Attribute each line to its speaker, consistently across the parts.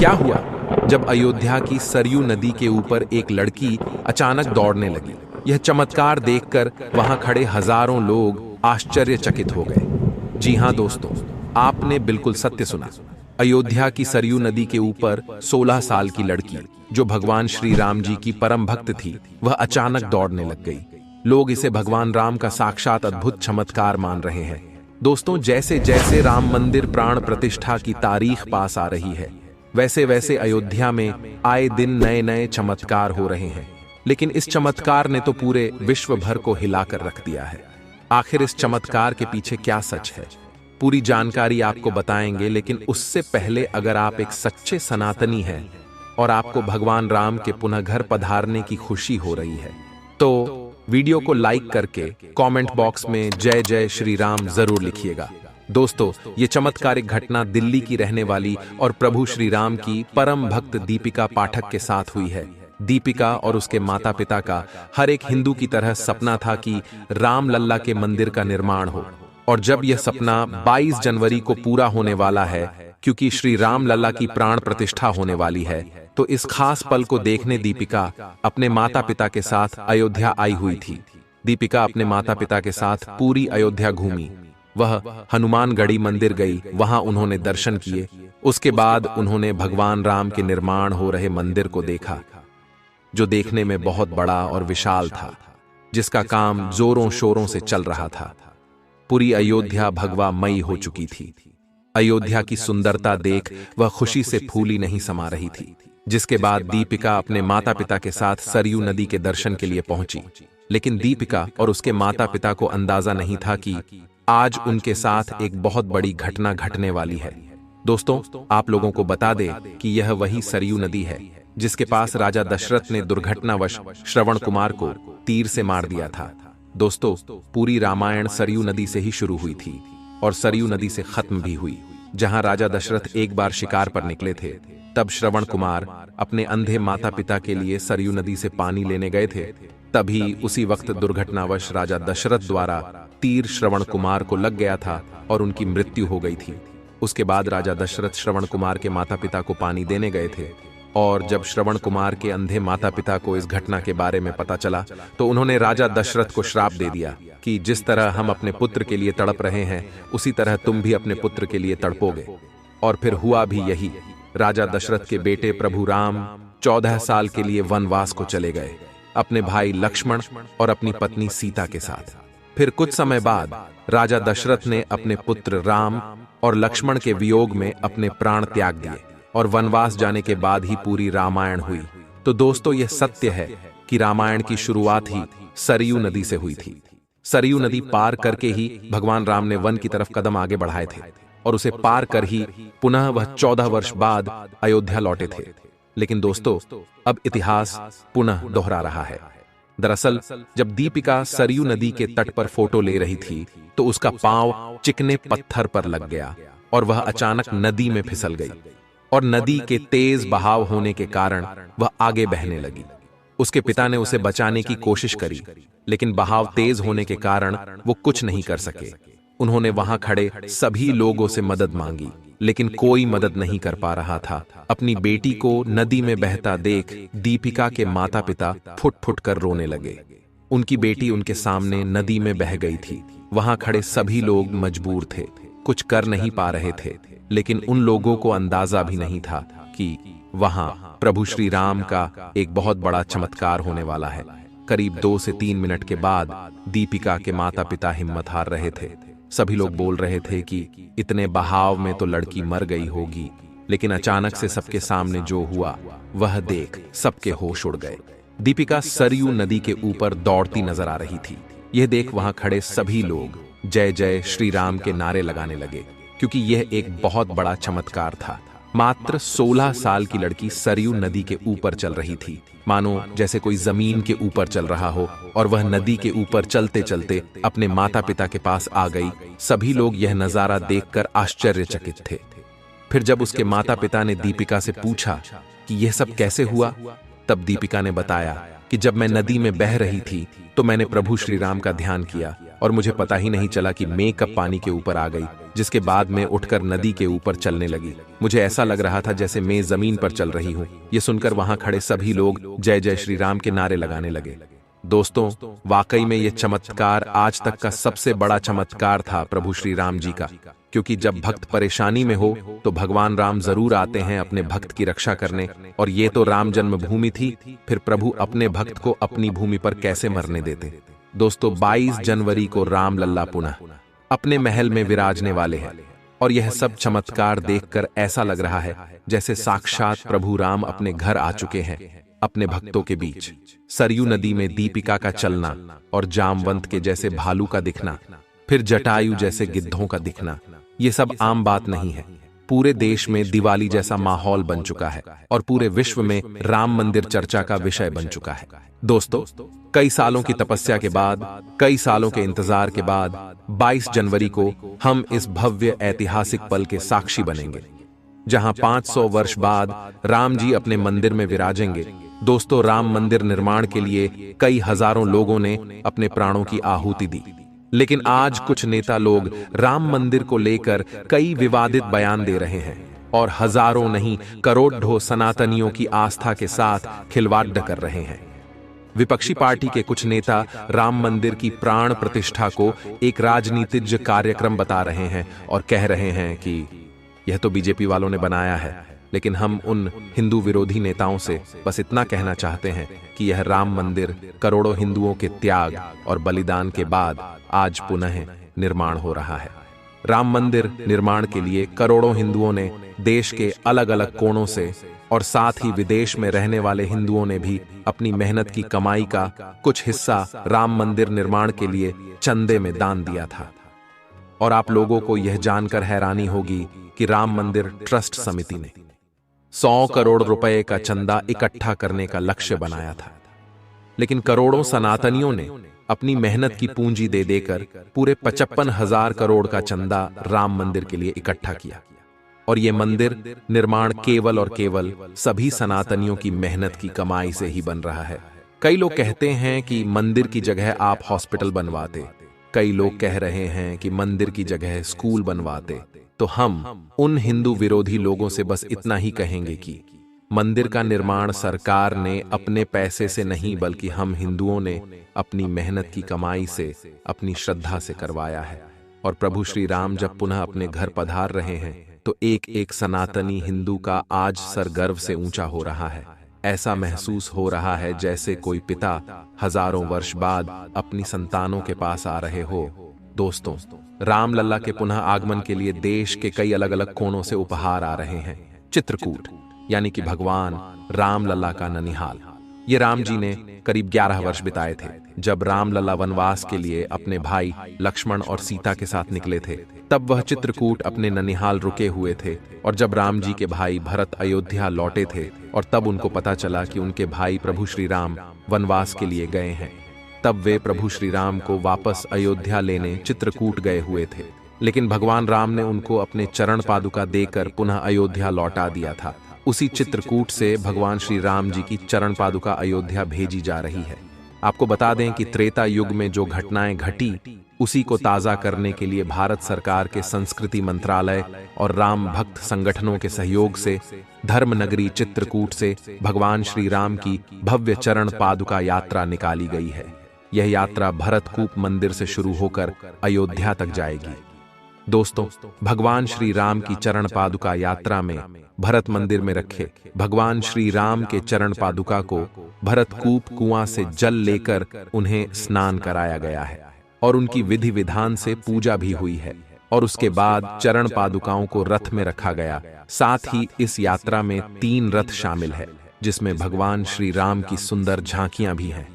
Speaker 1: क्या हुआ? जब अयोध्या की सरयू नदी के ऊपर एक लड़की अचानक दौड़ने लगी। यह चमत्कार देखकर वहां खड़े हजारों लोग आश्चर्यचकित हो गए। जी हां दोस्तों, आपने बिल्कुल सत्य सुना। अयोध्या की सरयू नदी के ऊपर 16 साल की लड़की, जो भगवान श्री राम जी की परम भक्त थी, वह अचानक दौड़ने लग गई। लोग इसे भगवान राम का साक्षात अद्भुत चमत्कार मान रहे हैं। दोस्तों, जैसे जैसे राम मंदिर प्राण प्रतिष्ठा की तारीख पास आ रही है, वैसे वैसे अयोध्या में आए दिन नए नए चमत्कार हो रहे हैं। लेकिन इस चमत्कार ने तो पूरे विश्व भर को हिलाकर रख दिया है। आखिर इस चमत्कार के पीछे क्या सच है, पूरी जानकारी आपको बताएंगे। लेकिन उससे पहले, अगर आप एक सच्चे सनातनी हैं और आपको भगवान राम के पुनः घर पधारने की खुशी हो रही है, तो वीडियो को लाइक करके कमेंट बॉक्स में जय जय श्री राम जरूर लिखिएगा। दोस्तों, ये चमत्कारिक घटना दिल्ली की रहने वाली और प्रभु श्री राम की परम भक्त दीपिका पाठक के साथ हुई है। दीपिका और उसके माता पिता का हर एक हिंदू की तरह सपना था कि राम लल्ला के मंदिर का निर्माण हो। और जब यह सपना 22 जनवरी को पूरा होने वाला है, क्योंकि श्री राम लल्ला की प्राण प्रतिष्ठा होने वाली है, तो इस खास पल को देखने दीपिका अपने माता पिता के साथ अयोध्या आई हुई थी। दीपिका अपने माता पिता के साथ पूरी अयोध्या घूमी। वह हनुमानगढ़ी मंदिर गई, वहां उन्होंने दर्शन किए। उसके बाद उन्होंने भगवान राम के निर्माण हो रहे मंदिर को देखा, जो देखने में बहुत बड़ा और विशाल था, जिसका काम जोरों शोरों से चल रहा था। पूरी अयोध्या भगवामयी हो चुकी थी। अयोध्या की सुंदरता देख वह खुशी से फूली नहीं समा रही थी। जिसके बाद दीपिका अपने माता पिता के साथ सरयू नदी के दर्शन के लिए पहुंची। लेकिन दीपिका और उसके माता पिता को अंदाजा नहीं था कि आज उनके साथ एक बहुत बड़ी घटना घटने वाली है। दोस्तों, आप लोगों को बता दे कि यह वही सरयू नदी है जिसके पास राजा दशरथ ने दुर्घटनावश श्रवण कुमार को तीर से मार दिया था। दोस्तों, पूरी रामायण सरयू नदी से ही शुरू हुई थी और सरयू नदी से खत्म भी हुई। जहां राजा दशरथ एक बार शिकार पर निकले थे, तब श्रवण कुमार अपने अंधे माता पिता के लिए सरयू नदी से पानी लेने गए थे। तभी उसी वक्त दुर्घटनावश राजा दशरथ द्वारा तीर श्रवण कुमार को लग गया था और उनकी मृत्यु हो गई थी। उसके बाद राजा दशरथ श्रवण कुमार के माता पिता को पानी देने गए थे, और जब श्रवण कुमार के अंधे माता पिता को इस घटना के बारे में पता चला, तो उन्होंने राजा दशरथ को श्राप दे दिया कि जिस तरह हम अपने पुत्र के लिए तड़प रहे हैं, उसी तरह तुम भी अपने पुत्र के लिए तड़पोगे। और फिर हुआ भी यही। राजा दशरथ के बेटे प्रभु राम 14 साल के लिए वनवास को चले गए, अपने भाई लक्ष्मण और अपनी पत्नी सीता के साथ। फिर कुछ समय बाद राजा दशरथ ने अपने पुत्र राम और लक्ष्मण के वियोग में अपने प्राण त्याग दिए, और वनवास जाने के बाद ही पूरी रामायण हुई। तो दोस्तों, यह सत्य है कि रामायण की शुरुआत ही सरयू नदी से हुई थी। सरयू नदी पार करके ही भगवान राम ने वन की तरफ कदम आगे बढ़ाए थे, और उसे पार कर ही पुनः वह 14 वर्ष बाद अयोध्या लौटे थे। लेकिन दोस्तों, अब इतिहास पुनः दोहरा रहा है। दरअसल जब दीपिका सरयू नदी के तट पर फोटो ले रही थी, तो उसका पांव चिकने पत्थर पर लग गया और वह अचानक नदी में फिसल गई। और नदी के तेज बहाव होने के कारण वह आगे बहने लगी। उसके पिता ने उसे बचाने की कोशिश करी, लेकिन बहाव तेज होने के कारण वो कुछ नहीं कर सके। उन्होंने वहां खड़े सभी लोगों से मदद मांगी, लेकिन कोई मदद नहीं कर पा रहा था। अपनी बेटी को नदी में बहता देख दीपिका के माता पिता फुट फुट कर रोने लगे। उनकी बेटी उनके सामने नदी में बह गई थी। वहां खड़े सभी लोग मजबूर थे, कुछ कर नहीं पा रहे थे। लेकिन उन लोगों को अंदाजा भी नहीं था कि वहां प्रभु श्री राम का एक बहुत बड़ा चमत्कार होने वाला है। करीब 2 से 3 मिनट के बाद दीपिका के माता पिता हिम्मत हार रहे थे। सभी लोग बोल रहे थे कि इतने बहाव में तो लड़की मर गई होगी। लेकिन अचानक से सबके सामने जो हुआ वह देख सबके होश उड़ गए। दीपिका सरयू नदी के ऊपर दौड़ती नजर आ रही थी। यह देख वहां खड़े सभी लोग जय जय श्री राम के नारे लगाने लगे, क्योंकि यह एक बहुत बड़ा चमत्कार था। मात्र 16 साल की लड़की सरयू नदी के ऊपर चल रही थी, मानो जैसे कोई जमीन के ऊपर चल रहा हो, और वह नदी के ऊपर चलते चलते अपने माता पिता के पास आ गई। सभी लोग यह नजारा देखकर आश्चर्यचकित थे। फिर जब उसके माता पिता ने दीपिका से पूछा कि यह सब कैसे हुआ, तब दीपिका ने बताया कि जब मैं नदी में बह रही थी तो मैंने प्रभु श्री राम का ध्यान किया और मुझे पता ही नहीं चला कि मैं कब पानी के ऊपर आ गई, जिसके बाद मैं उठकर नदी के ऊपर चलने लगी। मुझे ऐसा लग रहा था जैसे मैं जमीन पर चल रही हूँ। ये सुनकर वहां खड़े सभी लोग जय जय श्री राम के नारे लगाने लगे। दोस्तों, वाकई में यह चमत्कार आज तक का सबसे बड़ा चमत्कार था प्रभु श्री राम जी का, क्योंकि जब भक्त परेशानी में हो तो भगवान राम जरूर आते हैं अपने भक्त की रक्षा करने। और ये तो राम जन्मभूमि थी, फिर प्रभु अपने भक्त को अपनी भूमि पर कैसे मरने देते। दोस्तों, 22 जनवरी को राम लल्ला पुनः अपने महल में विराजने वाले हैं, और यह सब चमत्कार देखकर ऐसा लग रहा है जैसे साक्षात प्रभु राम अपने घर आ चुके हैं, अपने भक्तों के बीच। सरयू नदी में दीपिका का चलना और जामवंत के जैसे भालू का दिखना, फिर जटायु जैसे गिद्धों का दिखना, ये सब आम बात नहीं है। पूरे देश में दिवाली जैसा माहौल बन चुका है और पूरे विश्व में राम मंदिर चर्चा का विषय बन चुका है। दोस्तों, कई सालों की तपस्या के बाद, कई सालों के इंतजार के बाद 22 जनवरी को हम इस भव्य ऐतिहासिक पल के साक्षी बनेंगे, जहां 500 वर्ष बाद राम जी अपने मंदिर में विराजेंगे। दोस्तों, राम मंदिर निर्माण के लिए कई हजारों लोगों ने अपने प्राणों की आहुति दी, लेकिन आज कुछ नेता लोग राम मंदिर को लेकर कई विवादित बयान दे रहे हैं और हजारों नहीं करोड़ों सनातनियों की आस्था के साथ खिलवाड़ कर रहे हैं। विपक्षी पार्टी के कुछ नेता राम मंदिर की प्राण प्रतिष्ठा को एक राजनीतिक कार्यक्रम बता रहे हैं और कह रहे हैं कि यह तो बीजेपी वालों ने बनाया है। लेकिन हम उन हिंदू विरोधी नेताओं से बस इतना कहना चाहते हैं कि यह राम मंदिर करोड़ों हिंदुओं के त्याग और बलिदान के बाद आज पुनः निर्माण हो रहा है। राम मंदिर निर्माण के लिए करोड़ों हिंदुओं ने देश के अलग अलग कोनों से और साथ ही विदेश में रहने वाले हिंदुओं ने भी अपनी मेहनत की कमाई का कुछ हिस्सा राम मंदिर निर्माण के लिए चंदे में दान दिया था। और आप लोगों को यह जानकर हैरानी होगी कि राम मंदिर ट्रस्ट समिति ने 100 करोड़ रुपए का चंदा इकट्ठा करने का लक्ष्य बनाया था, लेकिन करोड़ों सनातनियों ने अपनी मेहनत की पूंजी दे देकर पूरे 55,000 करोड़ का चंदा राम मंदिर के लिए इकट्ठा किया। और यह मंदिर निर्माण केवल और केवल सभी सनातनियों की मेहनत की कमाई से ही बन रहा है। कई लोग कहते हैं कि मंदिर की जगह आप हॉस्पिटल बनवाते, कई लोग कह रहे हैं कि मंदिर की जगह स्कूल बनवाते। तो हम उन हिंदू विरोधी लोगों से बस इतना ही कहेंगे कि मंदिर का निर्माण सरकार ने अपने पैसे से नहीं, बल्कि हम हिंदुओं ने अपनी मेहनत की कमाई से, अपनी श्रद्धा से करवाया है। और प्रभु श्री राम जब पुनः अपने घर पधार रहे हैं तो एक एक सनातनी हिंदू का आज सर गर्व से ऊंचा हो रहा है। ऐसा महसूस हो रहा है जैसे कोई पिता हजारों वर्ष बाद अपनी संतानों के पास आ रहे हो। दोस्तों, राम लल्ला के पुनः आगमन के लिए देश के कई अलग अलग कोनों से उपहार आ रहे हैं। चित्रकूट यानी कि भगवान राम लल्ला का ननिहाल। ये राम जी ने करीब 11 वर्ष बिताए थे। जब राम लल्ला वनवास के लिए अपने भाई लक्ष्मण और सीता के साथ निकले थे, तब वह चित्रकूट अपने ननिहाल रुके हुए थे। और जब राम जी के भाई भरत अयोध्या लौटे थे और तब उनको पता चला कि उनके भाई प्रभु श्री राम वनवास के लिए गए हैं, तब वे प्रभु श्री राम को वापस अयोध्या लेने चित्रकूट गए हुए थे। लेकिन भगवान राम ने उनको अपने चरण पादुका देकर पुनः अयोध्या लौटा दिया था। उसी चित्रकूट से भगवान श्री राम जी की चरण पादुका अयोध्या भेजी जा रही है। आपको बता दें कि त्रेता युग में जो घटनाएं घटी, उसी को ताजा करने के लिए भारत सरकार के संस्कृति मंत्रालय और राम भक्त संगठनों के सहयोग से धर्मनगरी चित्रकूट से भगवान श्री राम की भव्य चरण पादुका यात्रा निकाली गई है। यह यात्रा भरतकूप मंदिर से शुरू होकर अयोध्या तक जाएगी। दोस्तों, भगवान श्री राम की चरण पादुका यात्रा में भरत मंदिर में रखे भगवान श्री राम के चरण पादुका को भरतकूप कुआं से जल लेकर उन्हें स्नान कराया गया है और उनकी विधि विधान से पूजा भी हुई है। और उसके बाद चरण पादुकाओं को रथ में रखा गया। साथ ही इस यात्रा में 3 रथ शामिल है, जिसमें भगवान श्री राम की सुंदर झांकियां भी हैं।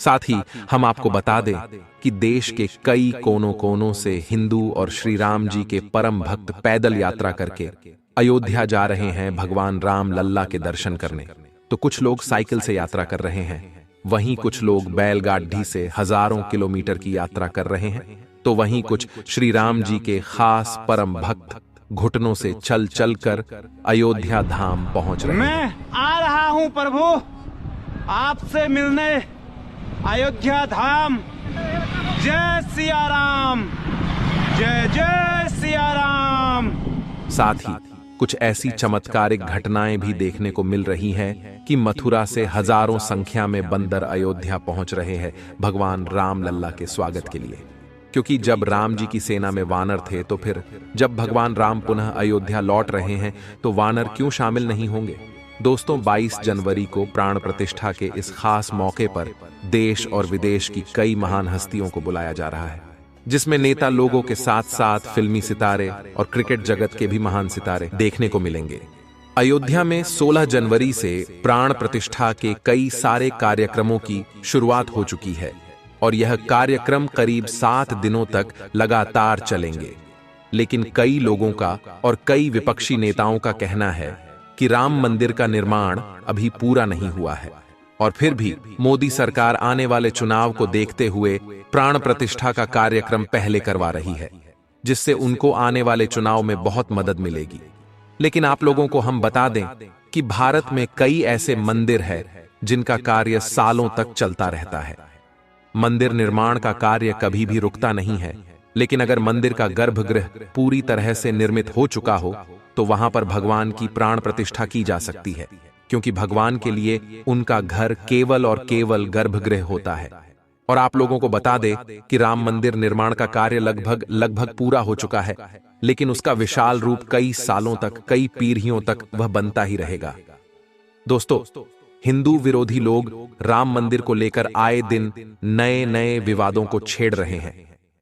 Speaker 1: साथ ही हम आपको बता दें कि देश के कई कोनों कोनों से हिंदू और श्री राम जी के परम भक्त पैदल यात्रा करके अयोध्या जा रहे हैं भगवान राम लल्ला के दर्शन करने। तो कुछ लोग साइकिल से यात्रा कर रहे हैं, वहीं कुछ लोग बैलगाड़ी से हजारों किलोमीटर की यात्रा कर रहे हैं, तो वहीं कुछ श्री राम जी के खास परम भक्त घुटनों से चल चल कर अयोध्या धाम पहुंच रहे हैं।
Speaker 2: मैं आ रहा हूं प्रभु आपसे मिलने अयोध्या धाम। जय सिया राम, जय जय सिया राम।
Speaker 1: साथ ही कुछ ऐसी चमत्कारिक घटनाएं भी देखने को मिल रही हैं कि मथुरा से हजारों संख्या में बंदर अयोध्या पहुंच रहे हैं भगवान राम लल्ला के स्वागत के लिए। क्योंकि जब राम जी की सेना में वानर थे, तो फिर जब भगवान राम पुनः अयोध्या लौट रहे हैं तो वानर क्यों शामिल नहीं होंगे। दोस्तों, 22 जनवरी को प्राण प्रतिष्ठा के इस खास मौके पर देश और विदेश की कई महान हस्तियों को बुलाया जा रहा है, जिसमें नेता लोगों के साथ साथ फिल्मी सितारे और क्रिकेट जगत के भी महान सितारे देखने को मिलेंगे। अयोध्या में 16 जनवरी से प्राण प्रतिष्ठा के कई सारे कार्यक्रमों की शुरुआत हो चुकी है और यह कार्यक्रम करीब 7 दिनों तक लगातार चलेंगे। लेकिन कई लोगों का और कई विपक्षी नेताओं का कहना है कि राम मंदिर का निर्माण अभी पूरा नहीं हुआ है और फिर भी मोदी सरकार आने वाले चुनाव को देखते हुए प्राण प्रतिष्ठा का कार्यक्रम पहले करवा रही है, जिससे उनको आने वाले चुनाव में बहुत मदद मिलेगी। लेकिन आप लोगों को हम बता दें कि भारत में कई ऐसे मंदिर हैं जिनका कार्य सालों तक चलता रहता है। मंदिर निर्माण का कार्य कभी भी रुकता नहीं है, लेकिन अगर मंदिर का गर्भगृह पूरी तरह से निर्मित हो चुका हो तो वहां पर भगवान की प्राण प्रतिष्ठा की जा सकती है, क्योंकि भगवान के लिए उनका घर केवल और केवल गर्भगृह होता है। और आप लोगों को बता दे कि राम मंदिर निर्माण का कार्य लगभग पूरा हो चुका है, लेकिन उसका विशाल रूप कई सालों तक, कई पीढ़ियों तक वह बनता ही रहेगा। दोस्तों, हिंदू विरोधी लोग राम मंदिर को लेकर आए दिन नए नए विवादों को छेड़ रहे हैं,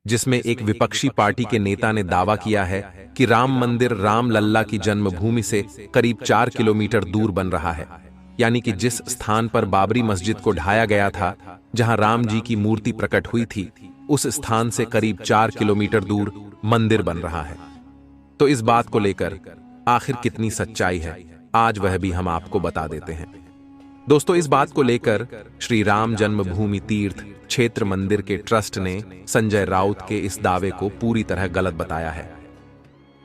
Speaker 1: जिसमें एक विपक्षी पार्टी के नेता ने दावा किया है कि राम मंदिर राम लल्ला की जन्मभूमि से करीब 4 किलोमीटर दूर बन रहा है। यानी कि जिस स्थान पर बाबरी मस्जिद को ढाया गया था, जहां राम जी की मूर्ति प्रकट हुई थी, उस स्थान से करीब 4 किलोमीटर दूर मंदिर बन रहा है। तो इस बात को लेकर आखिर कितनी सच्चाई है, आज वह भी हम आपको बता देते हैं। दोस्तों, इस बात को लेकर श्री राम जन्मभूमि तीर्थ क्षेत्र मंदिर के ट्रस्ट ने संजय राउत के इस दावे को पूरी तरह गलत बताया है।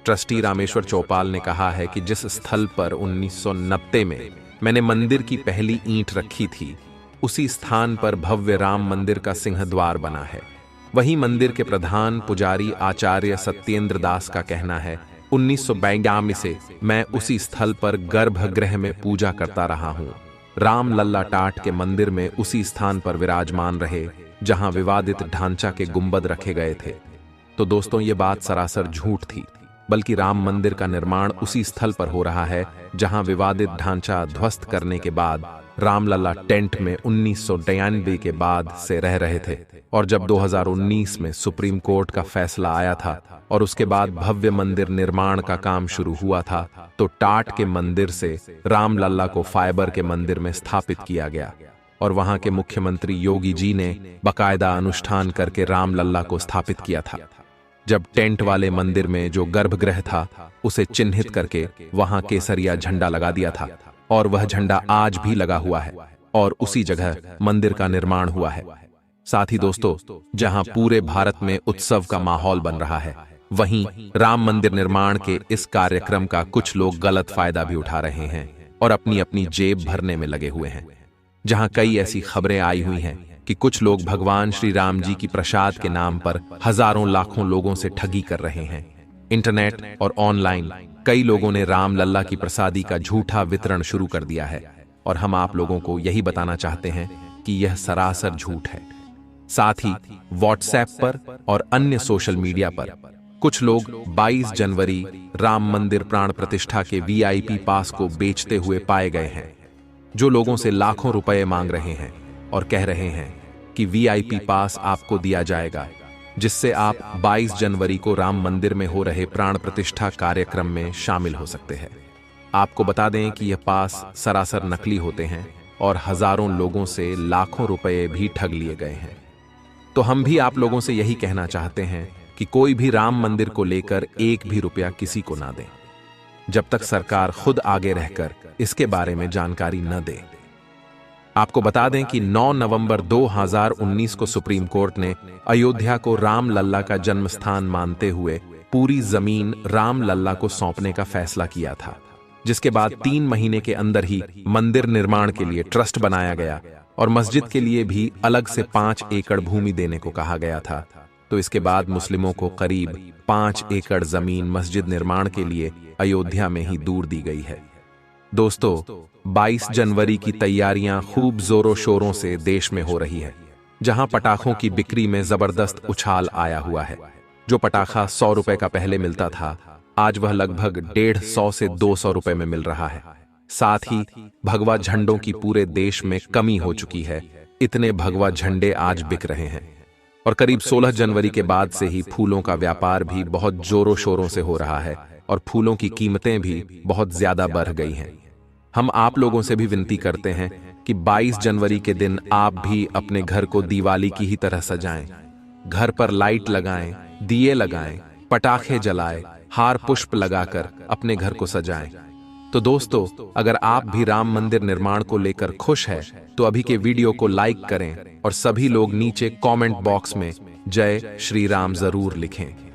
Speaker 1: ट्रस्टी रामेश्वर चौपाल ने कहा है कि जिस स्थल पर 1990 में मैंने मंदिर की पहली ईंट रखी थी, उसी स्थान पर भव्य राम मंदिर का सिंहद्वार बना है। वहीं मंदिर के प्रधान पुजारी आचार्य सत्येंद्र दास का कहना है, 1992 से मैं उसी स्थल पर गर्भगृह में पूजा करता रहा हूं। राम लल्ला टाट के मंदिर में उसी स्थान पर विराजमान रहे जहां विवादित ढांचा के गुंबद रखे गए थे। तो दोस्तों, ये बात सरासर झूठ थी, बल्कि राम मंदिर का निर्माण उसी स्थल पर हो रहा है जहां विवादित ढांचा ध्वस्त करने के बाद रामलला टेंट में 1992 के बाद से रह रहे थे। और जब 2019 में सुप्रीम कोर्ट का फैसला आया था और उसके बाद भव्य मंदिर निर्माण का काम शुरू हुआ था, तो टाट के मंदिर से रामलला को फाइबर के मंदिर में स्थापित किया गया और वहां के मुख्यमंत्री योगी जी ने बाकायदा अनुष्ठान करके रामलला को स्थापित किया था। जब टेंट वाले मंदिर में जो गर्भगृह था, उसे चिन्हित करके वहां केसरिया झंडा लगा दिया था और वह झंडा आज भी लगा हुआ है और उसी जगह मंदिर का निर्माण हुआ है। साथ ही दोस्तों, जहां पूरे भारत में उत्सव का माहौल बन रहा है, वहीं राम मंदिर निर्माण के इस कार्यक्रम का कुछ लोग गलत फायदा भी उठा रहे हैं और अपनी अपनी जेब भरने में लगे हुए हैं। जहां कई ऐसी खबरें आई हुई हैं कि कुछ लोग भगवान श्री राम जी की प्रसाद के नाम पर हजारों लाखों लोगों से ठगी कर रहे हैं। इंटरनेट और ऑनलाइन कई लोगों ने राम लल्ला की प्रसादी का झूठा वितरण शुरू कर दिया है और हम आप लोगों को यही बताना चाहते हैं कि यह सरासर झूठ है। साथ ही व्हाट्सएप पर और अन्य सोशल मीडिया पर कुछ लोग 22 जनवरी राम मंदिर प्राण प्रतिष्ठा के VIP पास को बेचते हुए पाए गए हैं, जो लोगों से लाखों रुपए मांग रहे हैं और कह रहे हैं कि VIP पास आपको दिया जाएगा, जिससे आप 22 जनवरी को राम मंदिर में हो रहे प्राण प्रतिष्ठा कार्यक्रम में शामिल हो सकते हैं। आपको बता दें कि यह पास सरासर नकली होते हैं और हजारों लोगों से लाखों रुपए भी ठग लिए गए हैं। तो हम भी आप लोगों से यही कहना चाहते हैं कि कोई भी राम मंदिर को लेकर एक भी रुपया किसी को ना दें, जब तक सरकार खुद आगे रहकर इसके बारे में जानकारी न दे। आपको बता दें कि 9 नवंबर 2019 को सुप्रीम कोर्ट ने अयोध्या को राम लल्ला का जन्म स्थान मानते हुए पूरी जमीन राम लल्ला को सौंपने का फैसला किया था, जिसके बाद 3 महीने के अंदर ही मंदिर निर्माण के लिए ट्रस्ट बनाया गया और मस्जिद के लिए भी अलग से 5 एकड़ भूमि देने को कहा गया था। तो इसके बाद मुस्लिमों को करीब 5 एकड़ जमीन मस्जिद निर्माण के लिए अयोध्या में ही दूर दी गई है। दोस्तों, 22 जनवरी की तैयारियां खूब जोरों शोरों से देश में हो रही है, जहां पटाखों की बिक्री में जबरदस्त उछाल आया हुआ है। जो पटाखा 100 रुपए का पहले मिलता था, आज वह लगभग 150 से 200 रुपए में मिल रहा है। साथ ही भगवा झंडों की पूरे देश में कमी हो चुकी है। इतने भगवा झंडे आज बिक रहे हैं। और करीब 16 जनवरी के बाद से ही फूलों का व्यापार भी बहुत जोरों शोरों से हो रहा है और फूलों की कीमतें भी बहुत ज्यादा बढ़ गई हैं। हम आप लोगों से भी विनती करते हैं कि 22 जनवरी के दिन आप भी अपने घर को दिवाली की ही तरह सजाएं। घर पर लाइट लगाएं, दिए लगाएं, पटाखे जलाएं, हार पुष्प लगाकर अपने घर को सजाएं। तो दोस्तों, अगर आप भी राम मंदिर निर्माण को लेकर खुश हैं, तो अभी के वीडियो को लाइक करें और सभी लोग नीचे कमेंट बॉक्स में जय श्री राम जरूर लिखें।